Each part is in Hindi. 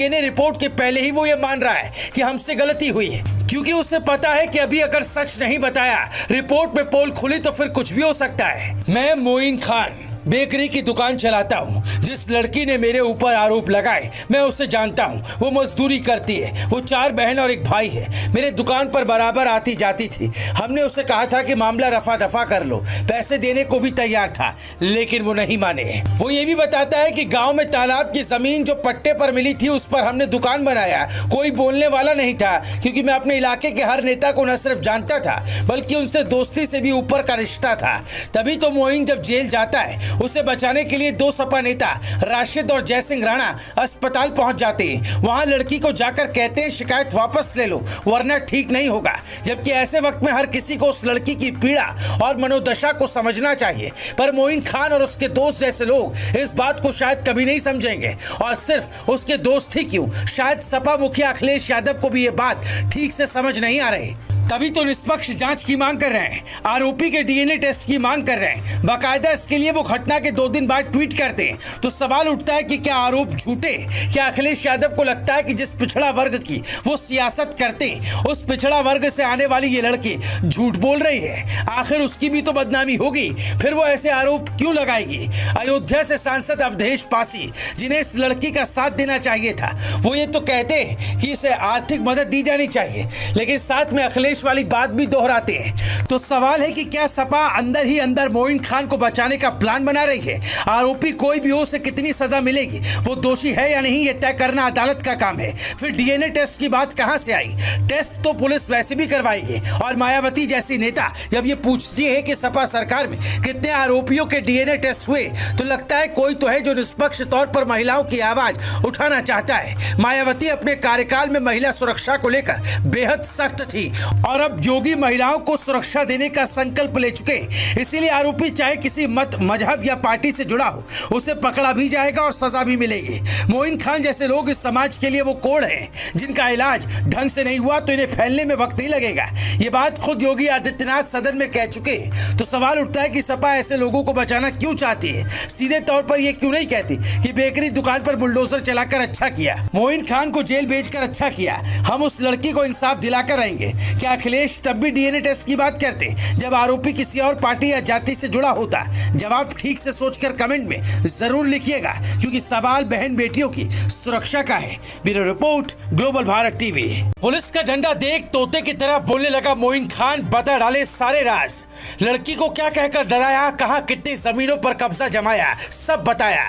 डीएनए रिपोर्ट के पहले ही वो ये मान रहा है कि हमसे गलती हुई है, क्योंकि उसे पता है कि अभी अगर सच नहीं बताया, रिपोर्ट में पोल खुली तो फिर कुछ भी हो सकता है। मैं मोइन खान बेकरी की दुकान चलाता हूँ। जिस लड़की ने मेरे ऊपर आरोप लगाए मैं उसे जानता हूँ। वो मजदूरी करती है। वो 4 बहन और एक भाई है। मेरे दुकान पर बराबर आती जाती थी। हमने उसे कहा था कि मामला रफा दफा कर लो, पैसे देने को भी तैयार था, लेकिन वो नहीं माने। वो ये भी बताता है कि गाँव में तालाब की जमीन जो पट्टे पर मिली थी उस पर हमने दुकान बनाया। कोई बोलने वाला नहीं था, क्योंकि मैं अपने इलाके के हर नेता को न सिर्फ जानता था बल्कि उनसे दोस्ती से भी ऊपर का रिश्ता था। तभी तो मोइन जब जेल जाता है, उसे बचाने के लिए 2 सपा नेता राशिद और जय सिंह राणा अस्पताल पहुंच जाते हैं। वहां लड़की को जाकर कहते हैं शिकायत वापस ले लो वरना ठीक नहीं होगा। जबकि ऐसे वक्त में हर किसी को उस लड़की की पीड़ा और मनोदशा को समझना चाहिए, पर मोइन खान और उसके दोस्त जैसे लोग इस बात को शायद कभी नहीं समझेंगे। और सिर्फ उसके दोस्त ही क्यों, शायद सपा मुखिया अखिलेश यादव को भी ये बात ठीक से समझ नहीं आ रही। तभी तो निष्पक्ष जांच की मांग कर रहे हैं, आरोपी के डीएनए टेस्ट की मांग कर रहे हैं। बाकायदा इसके लिए वो घटना के 2 दिन बाद ट्वीट करते हैं। तो सवाल उठता है कि क्या आरोप झूठे? क्या अखिलेश यादव को लगता है कि जिस पिछड़ा वर्ग की वो सियासत करते, उस पिछड़ा वर्ग से आने वाली ये लड़की झूठ बोल रही है? आखिर उसकी भी तो बदनामी होगी, फिर वो ऐसे आरोप क्यों लगाएगी? अयोध्या से सांसद अवधेश पासी, जिन्हें इस लड़की का साथ देना चाहिए था, वो ये तो कहते हैं कि इसे आर्थिक मदद दी जानी चाहिए, लेकिन साथ में अखिलेश वाली बात भी दोहराते हैं। तो सवाल है कि क्या सपा अंदर ही अंदर मोइन खान को बचाने का प्लान बना रही है? आरोपी कोई भी हो, उसे कितनी सजा मिलेगी, वो दोषी है या नहीं, ये तय करना अदालत का काम है। फिर डीएनए टेस्ट की बात कहां से आई? टेस्ट तो पुलिस वैसे भी करवाएगी। और मायावती जैसी नेता जब ये पूछती है कि सपा सरकार में कितने आरोपियों के डीएनए टेस्ट हुए, तो लगता है कोई तो है जो निष्पक्ष तौर पर महिलाओं की आवाज उठाना चाहता है। मायावती अपने कार्यकाल में महिला सुरक्षा को लेकर बेहद सख्त थी और अब योगी महिलाओं को सुरक्षा देने का संकल्प ले चुके। इसीलिए आरोपी चाहे किसी मत, मजहब या पार्टी से जुड़ा हो, उसे पकड़ा भी जाएगा और सजा भी मिलेगी। मोइन खान जैसे लोग इस समाज के लिए वो कोढ़ हैं जिनका इलाज ढंग से नहीं हुआ तो इन्हें फैलने में वक्त नहीं लगेगा। ये बात खुद योगी आदित्यनाथ सदन में कह चुके। तो सवाल उठता है कि सपा ऐसे लोगों को बचाना क्यों चाहती है? सीधे तौर पर यह क्यों नहीं कहती कि बेकरी दुकान पर बुलडोजर चलाकर अच्छा किया, मोइन खान को जेल भेजकर अच्छा किया, हम उस लड़की को इंसाफ दिलाकर रहेंगे? क्या अखिलेश तब भी डीएनए टेस्ट की बात करते जब आरोपी किसी और पार्टी या जाति से जुड़ा होता? जवाब ठीक से सोचकर कमेंट में जरूर लिखिएगा, क्योंकि सवाल बहन बेटियों की सुरक्षा का है। Bureau report, global Bharat TV. Police का डंडा देख तोते की तरह बोलने लगा मोइन खान, बता डाले सारे राज। लड़की को क्या कहकर डराया, कहां कितनी जमीनों पर कब्जा जमाया, सब बताया।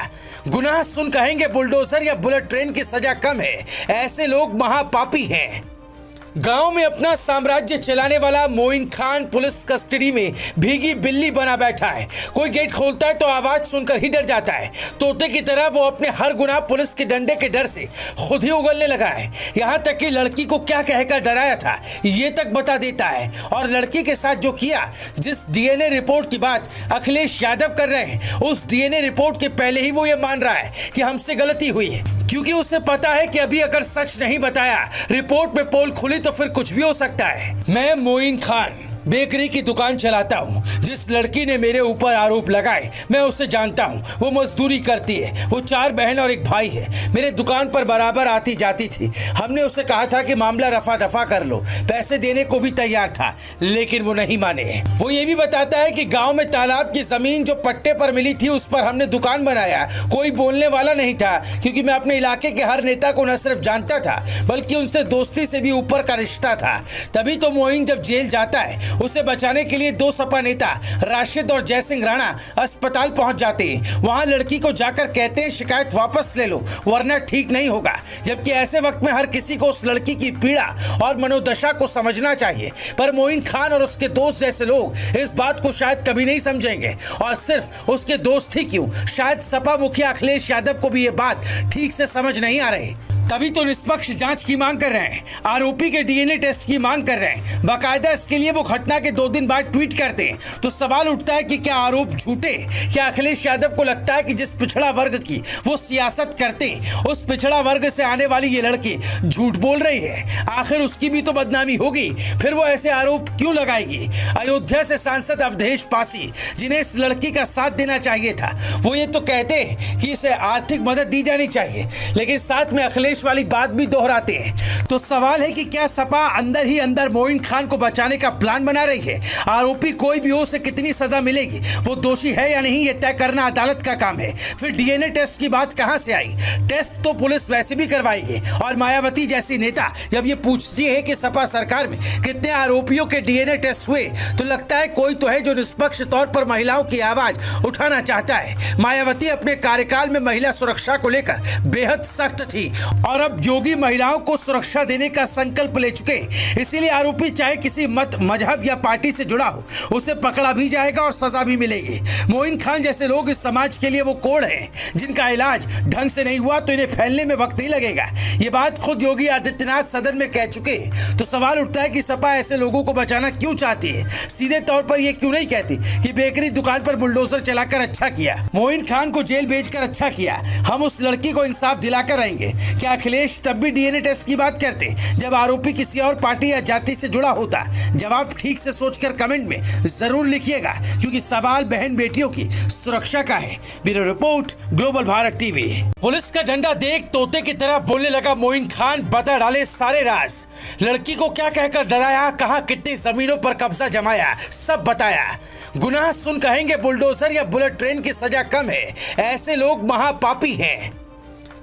गुनाह सुन कहेंगे बुलडोजर या बुलेट ट्रेन की सजा कम है, ऐसे लोग महापापी हैं। गांव में अपना साम्राज्य चलाने वाला मोइन खान पुलिस कस्टडी में भीगी बिल्ली बना बैठा है। कोई गेट खोलता है तो आवाज सुनकर ही डर जाता है। तोते की तरह वो अपने हर गुनाह पुलिस के डंडे के डर से खुद ही उगलने लगा है। यहाँ तक कि लड़की को क्या कहकर डराया था ये तक बता देता है। और लड़की के साथ जो किया, जिस डीएनए रिपोर्ट की बात अखिलेश यादव कर रहे हैं, उस डीएनए रिपोर्ट के पहले ही वो ये मान रहा है कि हमसे गलती हुई है, क्योंकि उसे पता है कि अभी अगर सच नहीं बताया, रिपोर्ट में पोल खुली तो फिर कुछ भी हो सकता है। मैं मोइन खान बेकरी की दुकान चलाता हूँ। जिस लड़की ने मेरे ऊपर आरोप लगाए मैं उसे जानता हूँ। वो मजदूरी करती है। वो 4 बहन और एक भाई है। मेरे दुकान पर बराबर आती जाती थी। हमने उसे कहा था कि मामला रफा दफा कर लो, पैसे देने को भी तैयार था, लेकिन वो नहीं माने। वो ये भी बताता है कि गाँव में तालाब की जमीन जो पट्टे पर मिली थी उस पर हमने दुकान बनाया। कोई बोलने वाला नहीं था, क्योंकि मैं अपने इलाके के हर नेता को न सिर्फ जानता था बल्कि उनसे दोस्ती से भी ऊपर का रिश्ता था। तभी तो मोइन जब जेल जाता है, उसे बचाने के लिए 2 सपा नेता राशिद और जय सिंह राणा अस्पताल पहुंच जाते हैं। वहां लड़की को जाकर कहते हैं शिकायत वापस ले लो वरना ठीक नहीं होगा। जबकि ऐसे वक्त में हर किसी को उस लड़की की पीड़ा और मनोदशा को समझना चाहिए, पर मोइन खान और उसके दोस्त जैसे लोग इस बात को शायद कभी नहीं समझेंगे। और सिर्फ उसके दोस्त ही क्यों, शायद सपा मुखिया अखिलेश यादव को भी ये बात ठीक से समझ नहीं आ रही। तभी तो निष्पक्ष जांच की मांग कर रहे हैं, आरोपी के डीएनए टेस्ट की मांग कर रहे हैं। बाकायदा इसके लिए वो घटना के 2 दिन बाद ट्वीट करते हैं। तो सवाल उठता है कि क्या आरोप झूठे? क्या अखिलेश यादव को लगता है कि जिस पिछड़ा वर्ग की वो सियासत करते, उस पिछड़ा वर्ग से आने वाली ये लड़की झूठ बोल रही है? आखिर उसकी भी तो बदनामी होगी, फिर वो ऐसे आरोप क्यों लगाएगी? अयोध्या से सांसद अवधेश पासी, जिन्हें इस लड़की का साथ देना चाहिए था, वो ये तो कहते कि इसे आर्थिक मदद दी जानी चाहिए, लेकिन साथ में अखिलेश अखिलेश वाली बात भी दोहराते हैं। तो सवाल है कि क्या सपा अंदर ही अंदर मोइन खान को बचाने का प्लान बना रही है? आरोपी कोई भी हो, उसे कितनी सजा मिलेगी, वो दोषी है या नहीं, ये तय करना अदालत का काम है। फिर डीएनए टेस्ट की बात कहां से आई? टेस्ट तो पुलिस वैसे भी करवाएगी। और मायावती जैसी नेता जब ये पूछती है कि सपा सरकार में कितने आरोपियों के डीएनए टेस्ट हुए, तो लगता है कोई तो है जो निष्पक्ष तौर पर महिलाओं की आवाज उठाना चाहता है। मायावती अपने कार्यकाल में महिला सुरक्षा को लेकर बेहद सख्त थी और अब योगी महिलाओं को सुरक्षा देने का संकल्प ले चुके। इसीलिए आरोपी चाहे किसी मत, मजहब या पार्टी से जुड़ा हो, उसे पकड़ा भी जाएगा और सजा भी मिलेगी। मोइन खान जैसे लोग इस समाज के लिए वो कोड़ हैं जिनका इलाज ढंग से नहीं हुआ तो इन्हें फैलने में वक्त नहीं लगेगा। ये बात खुद योगी आदित्यनाथ सदन में कह चुके। तो सवाल उठता है कि सपा ऐसे लोगों को बचाना क्यों चाहती है? सीधे तौर पर ये क्यों नहीं कहती कि बेकरी दुकान पर बुलडोजर चलाकर अच्छा किया, मोइन खान को जेल भेजकर अच्छा किया, हम उस लड़की को इंसाफ दिलाकर रहेंगे? क्या अखिलेश तब भी डीएनए टेस्ट की बात करते जब आरोपी किसी और पार्टी या जाति से जुड़ा होता? जवाब ठीक से सोचकर कमेंट में जरूर लिखिएगा, क्योंकि सवाल बहन बेटियों की सुरक्षा का है। Bureau report, global Bharat TV. Police का डंडा देख तोते की तरह बोलने लगा मोइन खान, बता डाले सारे राज। लड़की को क्या कहकर डराया, कहां कितनी जमीनों पर कब्जा जमाया, सब बताया। गुनाह सुन कहेंगे बुलडोजर या बुलेट ट्रेन की सजा कम है, ऐसे लोग महापापी हैं।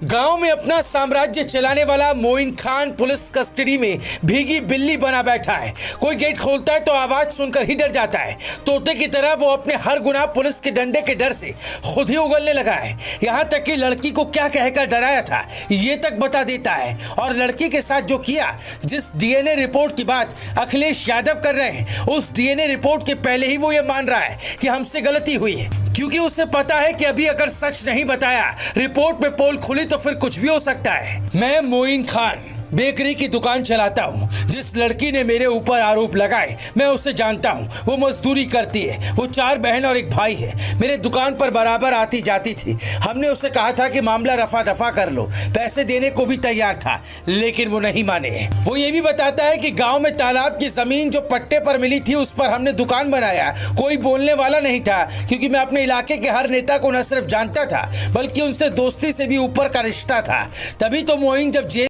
गांव में अपना साम्राज्य चलाने वाला मोइन खान पुलिस कस्टडी में भीगी बिल्ली बना बैठा है। कोई गेट खोलता है तो आवाज सुनकर ही डर जाता है। तोते की तरह वो अपने हर गुनाह पुलिस के डंडे के डर से खुद ही उगलने लगा है। यहाँ तक कि लड़की को क्या कहकर डराया था ये तक बता देता है। और लड़की के साथ जो किया, जिस डीएनए रिपोर्ट की बात अखिलेश यादव कर रहे हैं, उस डीएनए रिपोर्ट के पहले ही वो ये मान रहा है कि हमसे गलती हुई है, क्योंकि उसे पता है कि अभी अगर सच नहीं बताया, रिपोर्ट में पोल खुली तो फिर कुछ भी हो सकता है। मैं मोइन खान बेकरी की दुकान चलाता हूँ। जिस लड़की ने मेरे ऊपर आरोप लगाए, मैं उसे जानता हूँ। वो मजदूरी करती है, वो 4 बहन और 1 भाई है। मेरे दुकान पर बराबर आती जाती थी। हमने उसे कहा था कि मामला रफा दफा कर लो, पैसे देने को भी तैयार था, लेकिन वो नहीं माने। वो ये भी बताता है कि गांव में तालाब की जमीन जो पट्टे पर मिली थी, उस पर हमने दुकान बनाया। कोई बोलने वाला नहीं था, क्योंकि मैं अपने इलाके के हर नेता को न सिर्फ जानता था, बल्कि उनसे दोस्ती से भी ऊपर का रिश्ता था। तभी तो मोइन जब जेल